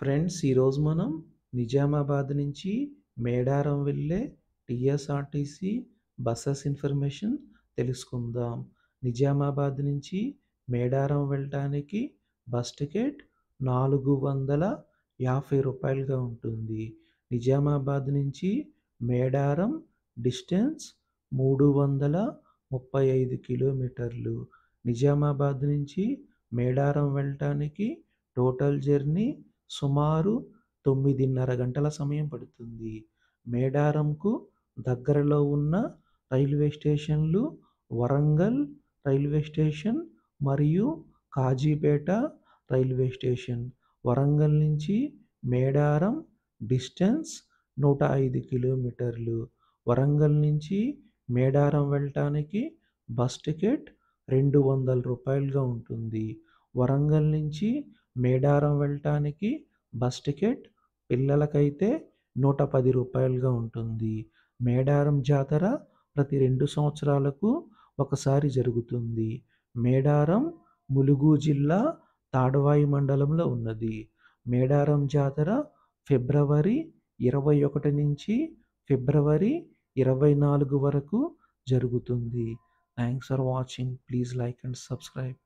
Friends, ఈరోజు మనం నిజామాబాద్ నుంచి మేడారం వెళ్ళే టీఎస్ఆర్టీసీ బస్సెస్ ఇన్ఫర్మేషన్ తెలుసుకుందాం. నిజామాబాద్ నుంచి మేడారం వెళ్ళటానికి బస్ టికెట్ రూ. 450గా ఉంటుంది. నిజామాబాద్ నుంచి మేడారం డిస్టెన్స్ 335 కిలోమీటర్లు. నిజామాబాద్ నుంచి మేడారం వెళ్ళటానికి టోటల్ జర్నీ సుమారు 9:30 గంటల సమయం పడుతుంది. మేడారంకు దగ్గరలో ఉన్న రైల్వే స్టేషన్లు వరంగల్ రైల్వే స్టేషన్ మరియు కాజీపేట రైల్వే స్టేషన్. వరంగల్ నుంచి మేడారం డిస్టెన్స్ 105 కిలోమీటర్లు. వరంగల్ నుంచి మేడారం వెళ్ళటానికి బస్ టికెట్ రూ. 200గా ఉంటుంది. వరంగల్ నుంచి మేడారం వెళ్ళటానికి బస్ టికెట్ పిల్లలకైతే రూ. 110గా ఉంటుంది. మేడారం జాతర ప్రతి 2 సంవత్సరాలకు ఒకసారి జరుగుతుంది. మేడారం ములుగు జిల్లా తాడ్వాయి మండలంలో ఉన్నది. మేడారం జాతర ఫిబ్రవరి 21 నుంచి ఫిబ్రవరి 24 వరకు జరుగుతుంది. Thanks for watching. Please like and subscribe.